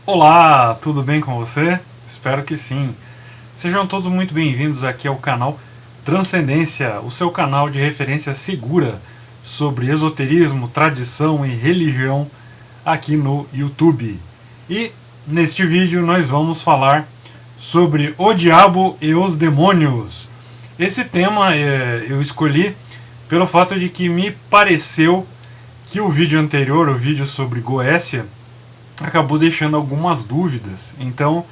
Olá, tudo bem com você? Espero que sim. Sejam todos muito bem-vindos aqui ao canal Transcendência, o seu canal de referência segura sobre esoterismo, tradição e religião aqui no YouTube. E neste vídeo nós vamos falar sobre o diabo e os demônios. Esse tema eu escolhi pelo fato de que me pareceu que o vídeo anterior, o vídeo sobre Goécia, acabou deixando algumas dúvidas. Então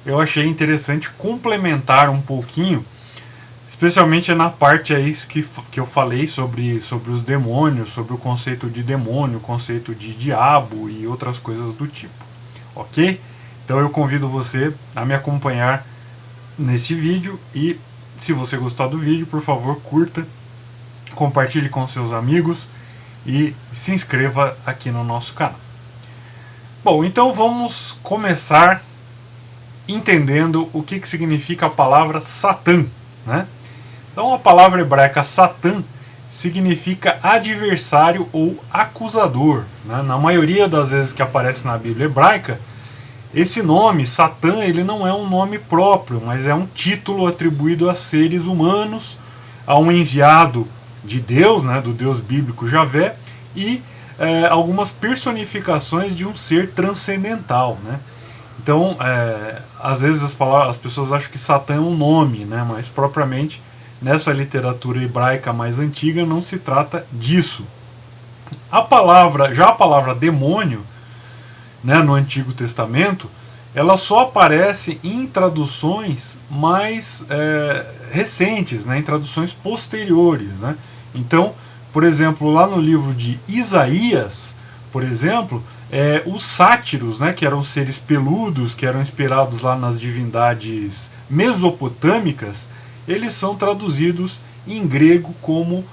eu achei interessante complementar um pouquinho, especialmente na parte aí que eu falei sobre os demônios, sobre o conceito de demônio, o conceito de diabo e outras coisas do tipo. Ok? Então eu convido você a me acompanhar nesse vídeo e, se você gostar do vídeo, por favor, curta, compartilhe com seus amigos e se inscreva aqui no nosso canal. Bom, então vamos começar entendendo o que significa a palavra Satã, né? Então a palavra hebraica Satã significa adversário ou acusador, né? Na maioria das vezes que aparece na Bíblia hebraica, esse nome, Satã, ele não é um nome próprio, mas é um título atribuído a seres humanos, a um enviado de Deus, né, do Deus bíblico Javé, e algumas personificações de um ser transcendental, né? Então, às vezes as pessoas acham que Satã é um nome, né, mas propriamente nessa literatura hebraica mais antiga não se trata disso. Já a palavra demônio, né, no Antigo Testamento, ela só aparece em traduções mais recentes, né, em traduções posteriores, né? Então, por exemplo, lá no livro de Isaías, por exemplo, os sátiros, né, que eram seres peludos, que eram inspirados lá nas divindades mesopotâmicas, eles são traduzidos em grego como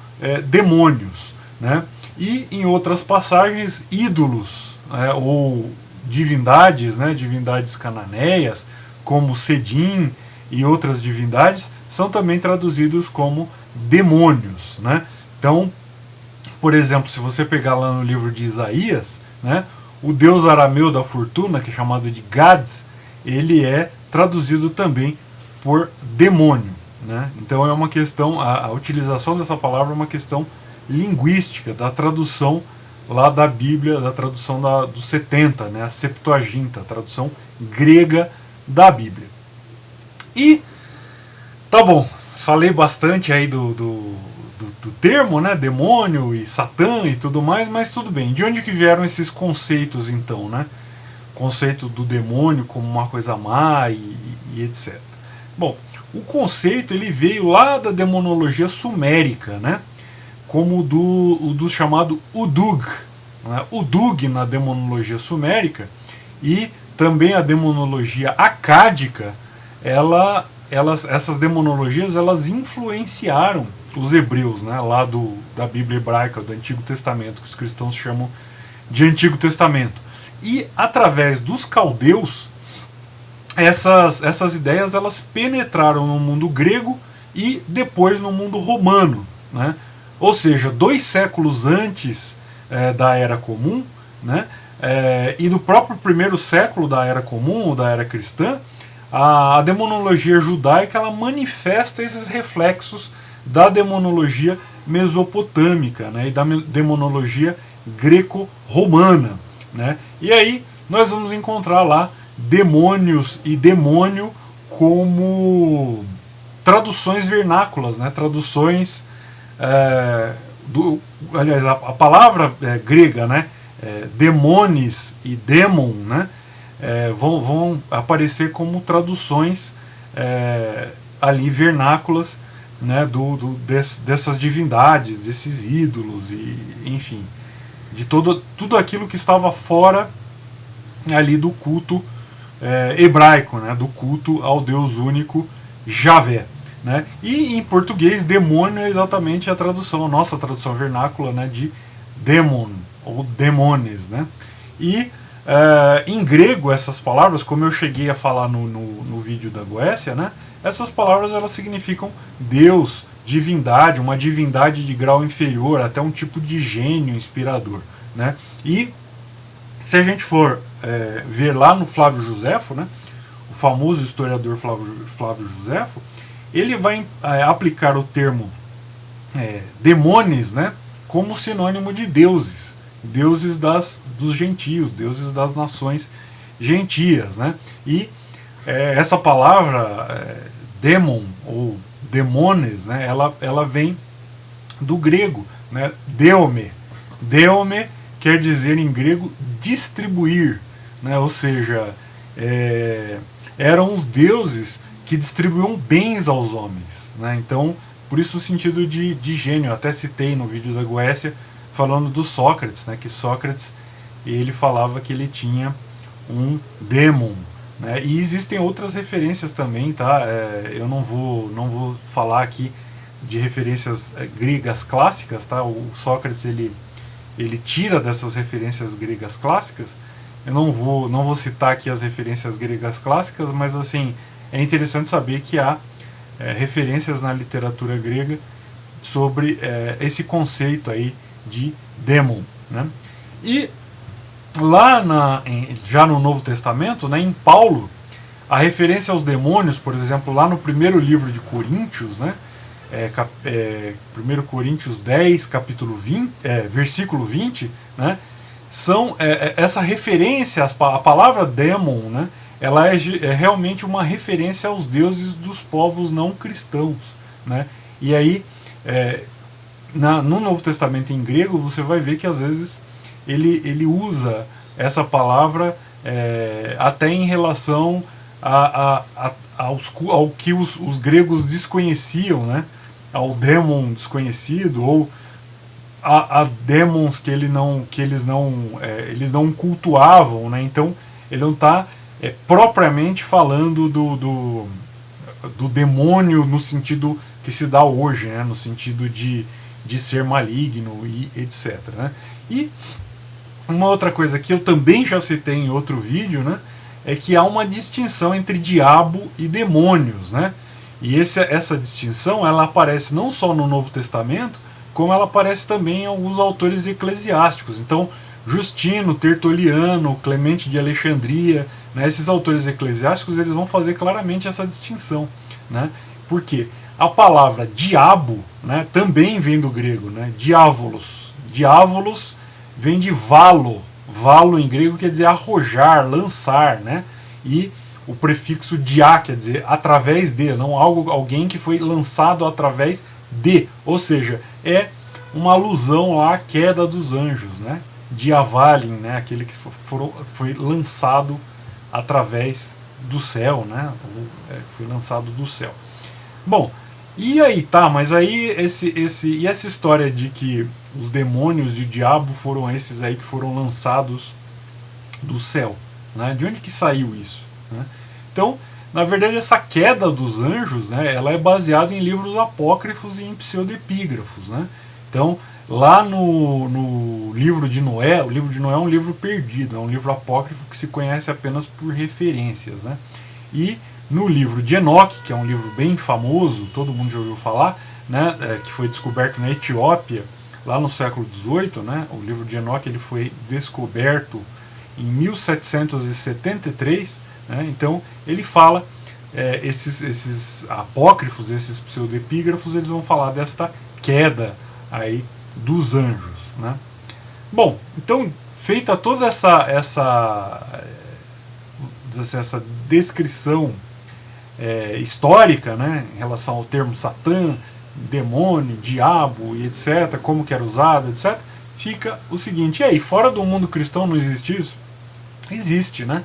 demônios, né? E em outras passagens, ídolos, ou divindades, né, divindades cananeias, como Sedim e outras divindades, são também traduzidos como demônios, né? Então, por exemplo, se você pegar lá no livro de Isaías, né, o deus arameu da fortuna, que é chamado de Gads, ele é traduzido também por demônio, né? Então é uma questão, a utilização dessa palavra é uma questão linguística, da tradução lá da Bíblia, da tradução dos 70, né, a Septuaginta, a tradução grega da Bíblia. E, tá bom, falei bastante aí do termo, né, demônio e Satã e tudo mais, mas tudo bem. De onde que vieram esses conceitos então, né? Conceito do demônio como uma coisa má e etc. Bom, o conceito ele veio lá da demonologia sumérica, né? Como o do chamado Udug, né? Udug na demonologia sumérica, e também a demonologia acádica, essas demonologias elas influenciaram os hebreus, né, lá da Bíblia hebraica, do Antigo Testamento, que os cristãos chamam de Antigo Testamento. E através dos caldeus, essas ideias elas penetraram no mundo grego e depois no mundo romano, né? Ou seja, 2 séculos antes da Era Comum, né, e no próprio primeiro século da Era Comum, ou da Era Cristã, a demonologia judaica ela manifesta esses reflexos da demonologia mesopotâmica, né, e da demonologia greco-romana, né? E aí nós vamos encontrar lá demônios e demônio como traduções vernáculas, né, traduções aliás, a palavra grega, né, demones e demon, né, vão aparecer como traduções ali vernáculas, né, dessas divindades, desses ídolos e enfim, de tudo aquilo que estava fora ali do culto hebraico, né, do culto ao Deus único Javé, né? E em português demônio é exatamente a tradução, a nossa tradução vernácula, né, de demon ou demones, né? E em grego essas palavras, como eu cheguei a falar no vídeo da Goécia, né, essas palavras elas significam Deus, divindade, uma divindade de grau inferior, até um tipo de gênio inspirador, né? E se a gente for ver lá no Flávio Josefo, né, o famoso historiador Flávio Josefo, ele vai aplicar o termo demônios, né, como sinônimo de deuses, deuses dos gentios, deuses das nações gentias, né? E essa palavra demon ou demones, né, ela vem do grego, né, deome. Deome quer dizer em grego distribuir, né, ou seja, eram os deuses que distribuíam bens aos homens, né? Então, por isso o sentido de gênio. Eu até citei no vídeo da Goécia falando do Sócrates, né, que Sócrates ele falava que ele tinha um demon, né? E existem outras referências também, tá? Eu não vou falar aqui de referências gregas clássicas, tá? O Sócrates ele tira dessas referências gregas clássicas. Eu não vou citar aqui as referências gregas clássicas, mas assim é interessante saber que há referências na literatura grega sobre esse conceito aí de demon, né? E lá já no Novo Testamento, né, em Paulo, a referência aos demônios, por exemplo, lá no primeiro livro de Coríntios, né, 1 Coríntios 10, capítulo 20, versículo 20, né, são essa referência, a palavra demon, né, ela é realmente uma referência aos deuses dos povos não cristãos, né? E aí, no Novo Testamento em grego, você vai ver que às vezes ele usa essa palavra até em relação ao que os gregos desconheciam, né? Ao demon desconhecido, ou a demons que eles não cultuavam, né? Então ele não está propriamente falando do demônio no sentido que se dá hoje, né? No sentido de ser maligno e etc, né? E uma outra coisa que eu também já citei em outro vídeo, né, é que há uma distinção entre diabo e demônios, né? E essa distinção ela aparece não só no Novo Testamento, como ela aparece também em alguns autores eclesiásticos. Então, Justino, Tertuliano, Clemente de Alexandria, né, esses autores eclesiásticos eles vão fazer claramente essa distinção, né? Por quê? A palavra diabo, né, também vem do grego, né? Diávolos. Diávolos vem de valo. Valo em grego quer dizer arrojar, lançar, né? E o prefixo dia quer dizer através de, não alguém que foi lançado através de. Ou seja, é uma alusão lá à queda dos anjos, né? Diavalin, né? Aquele que foi lançado através do céu, né? Foi lançado do céu. Bom, e aí tá, mas aí e essa história de que os demônios e o diabo foram esses aí que foram lançados do céu, né? De onde que saiu isso, né? Então, na verdade, essa queda dos anjos, né, ela é baseada em livros apócrifos e em pseudepígrafos, né? Então, lá no livro de Noé, o livro de Noé é um livro perdido, é um livro apócrifo que se conhece apenas por referências, né? E no livro de Enoque, que é um livro bem famoso, todo mundo já ouviu falar, né, que foi descoberto na Etiópia, lá no século XVIII, né? O livro de Enoque ele foi descoberto em 1773, né? Então ele fala, esses apócrifos, esses pseudepígrafos, eles vão falar desta queda aí dos anjos, né? Bom, então feita toda essa descrição histórica, né, em relação ao termo Satã, demônio, diabo e etc, como que era usado, etc, fica o seguinte: e aí, fora do mundo cristão não existe isso? Existe, né?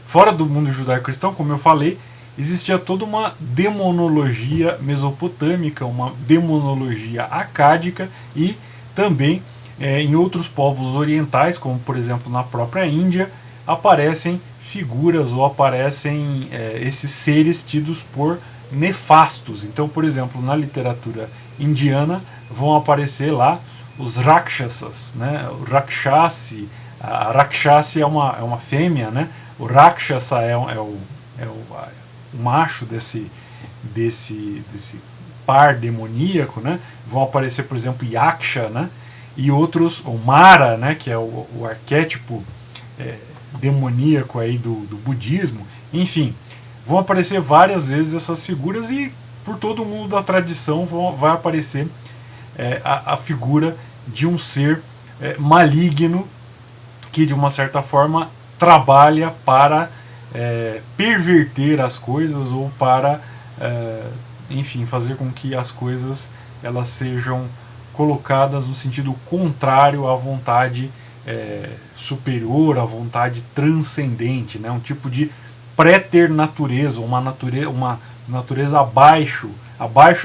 Fora do mundo judaico-cristão, como eu falei, existia toda uma demonologia mesopotâmica, uma demonologia acádica e também em outros povos orientais, como por exemplo na própria Índia, aparecem figuras ou aparecem esses seres tidos por nefastos. Então, por exemplo, na literatura indiana vão aparecer lá os Rakshasas, né? O Rakshasi, a Rakshasi é uma fêmea, né? O Rakshasa é o macho desse par demoníaco, né? Vão aparecer, por exemplo, Yaksha, né? E outros, o Mara, né? Que é o arquétipo demoníaco aí do budismo, enfim, vão aparecer várias vezes essas figuras e por todo mundo da tradição vai aparecer a figura de um ser maligno que de uma certa forma trabalha para perverter as coisas ou para enfim, fazer com que as coisas elas sejam colocadas no sentido contrário à vontade superior, à vontade transcendente, né? Um tipo de préternatureza, uma natureza abaixo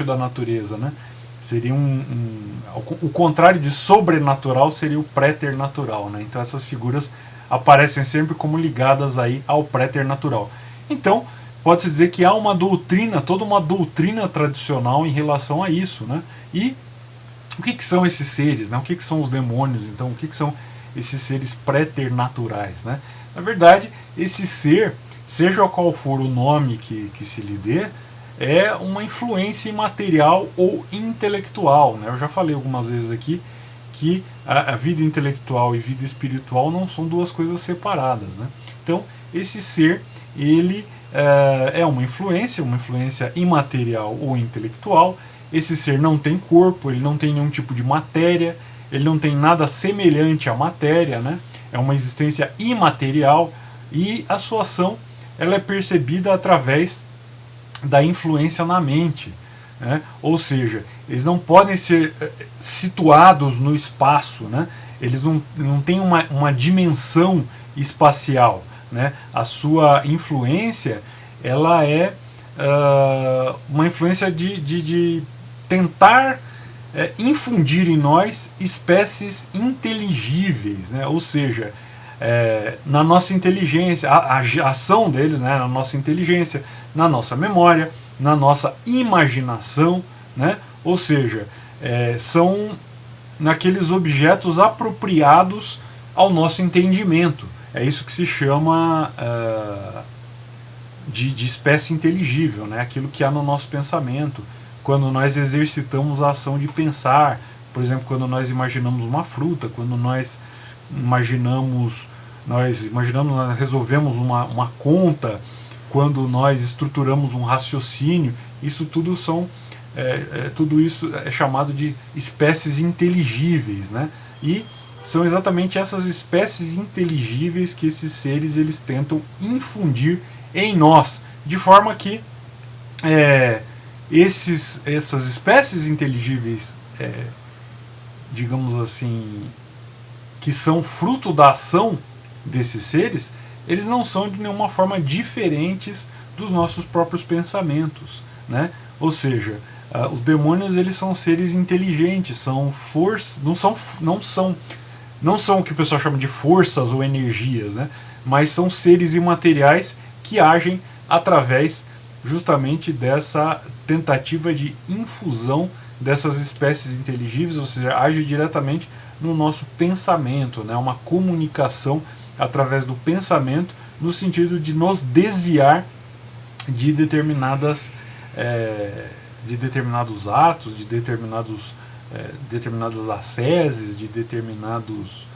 da natureza, né? Seria o contrário de sobrenatural seria o préternatural, né? Então essas figuras aparecem sempre como ligadas aí ao préternatural. Então pode-se dizer que há uma doutrina, toda uma doutrina tradicional em relação a isso, né? E o que são esses seres, né? O que são os demônios, então? O que são esses seres préternaturais, né? Na verdade, esse ser, seja qual for o nome que se lhe dê, é uma influência imaterial ou intelectual, né? Eu já falei algumas vezes aqui que a vida intelectual e vida espiritual não são duas coisas separadas, né? Então, esse ser, ele é uma influência imaterial ou intelectual. Esse ser não tem corpo, ele não tem nenhum tipo de matéria, ele não tem nada semelhante à matéria, né? É uma existência imaterial e a sua ação ela é percebida através da influência na mente, né? Ou seja, eles não podem ser situados no espaço, né? Eles não têm uma dimensão espacial, né? A sua influência ela é uma influência de tentar infundir em nós espécies inteligíveis, né? Ou seja, na nossa inteligência, a ação deles, né? Na nossa inteligência, na nossa memória, na nossa imaginação, né? Ou seja, são naqueles objetos apropriados ao nosso entendimento. É isso que se chama de espécie inteligível, né? Aquilo que há no nosso pensamento. Quando nós exercitamos a ação de pensar, por exemplo, quando nós imaginamos uma fruta, quando nós resolvemos uma conta, quando nós estruturamos um raciocínio, isso tudo tudo isso é chamado de espécies inteligíveis, né? E são exatamente essas espécies inteligíveis que esses seres eles tentam infundir em nós, de forma que essas espécies inteligíveis, digamos assim, que são fruto da ação desses seres, eles não são de nenhuma forma diferentes dos nossos próprios pensamentos, né? Ou seja, os demônios eles são seres inteligentes, são forças, não são o que o pessoal chama de forças ou energias, né? Mas são seres imateriais que agem através justamente dessa tentativa de infusão dessas espécies inteligíveis, ou seja, age diretamente no nosso pensamento, né? Uma comunicação através do pensamento no sentido de nos desviar de determinados atos, de determinadas asceses, de determinados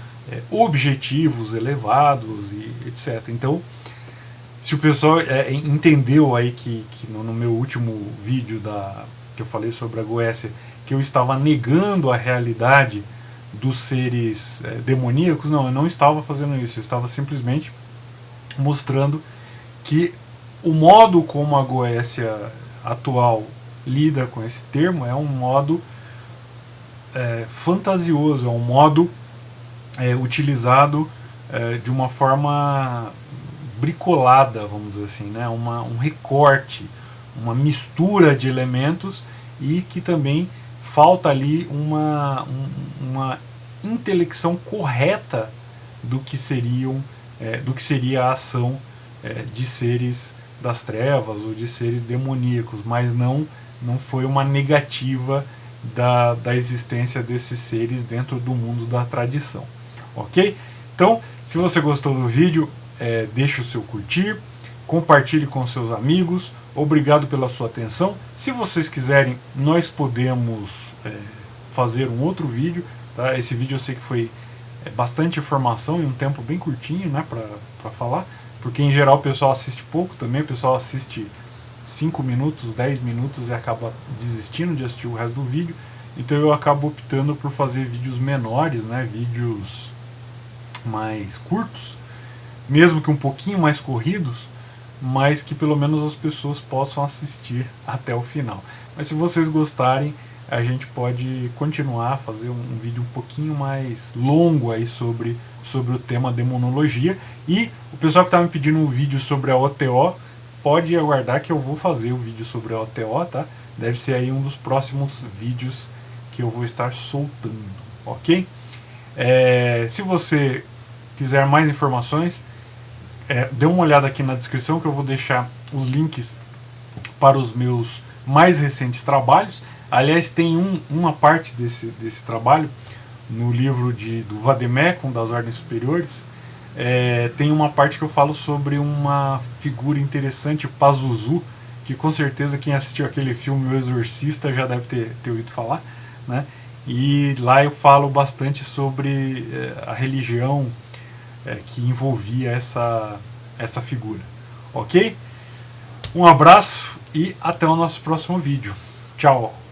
objetivos elevados e etc. Então, se o pessoal entendeu aí que no meu último vídeo que eu falei sobre a Goécia, que eu estava negando a realidade dos seres demoníacos, não, eu não estava fazendo isso, eu estava simplesmente mostrando que o modo como a Goécia atual lida com esse termo é um modo fantasioso, é um modo utilizado de uma forma bricolada, vamos dizer assim, né? Um recorte, uma mistura de elementos e que também falta ali uma intelecção correta do que seria a ação de seres das trevas ou de seres demoníacos, mas não foi uma negativa da existência desses seres dentro do mundo da tradição, ok? Então, se você gostou do vídeo, deixe o seu curtir, compartilhe com seus amigos, obrigado pela sua atenção. Se vocês quiserem, nós podemos fazer um outro vídeo, tá? Esse vídeo eu sei que foi bastante informação em um tempo bem curtinho, né, para falar, porque em geral o pessoal assiste pouco também, o pessoal assiste 5 minutos, 10 minutos e acaba desistindo de assistir o resto do vídeo. Então eu acabo optando por fazer vídeos menores, né, vídeos mais curtos, mesmo que um pouquinho mais corridos, mas que pelo menos as pessoas possam assistir até o final. Mas se vocês gostarem, a gente pode continuar a fazer um vídeo um pouquinho mais longo aí sobre o tema demonologia. E o pessoal que está me pedindo um vídeo sobre a OTO, pode aguardar que eu vou fazer o vídeo sobre a OTO, tá? Deve ser aí um dos próximos vídeos que eu vou estar soltando, ok? Se você quiser mais informações, dê uma olhada aqui na descrição que eu vou deixar os links para os meus mais recentes trabalhos. Aliás, tem uma parte desse trabalho no livro do Vademecum, das Ordens Superiores. Tem uma parte que eu falo sobre uma figura interessante, Pazuzu, que com certeza quem assistiu aquele filme O Exorcista já deve ter ouvido falar, né? E lá eu falo bastante sobre a religião que envolvia essa figura. Ok? Um abraço e até o nosso próximo vídeo. Tchau!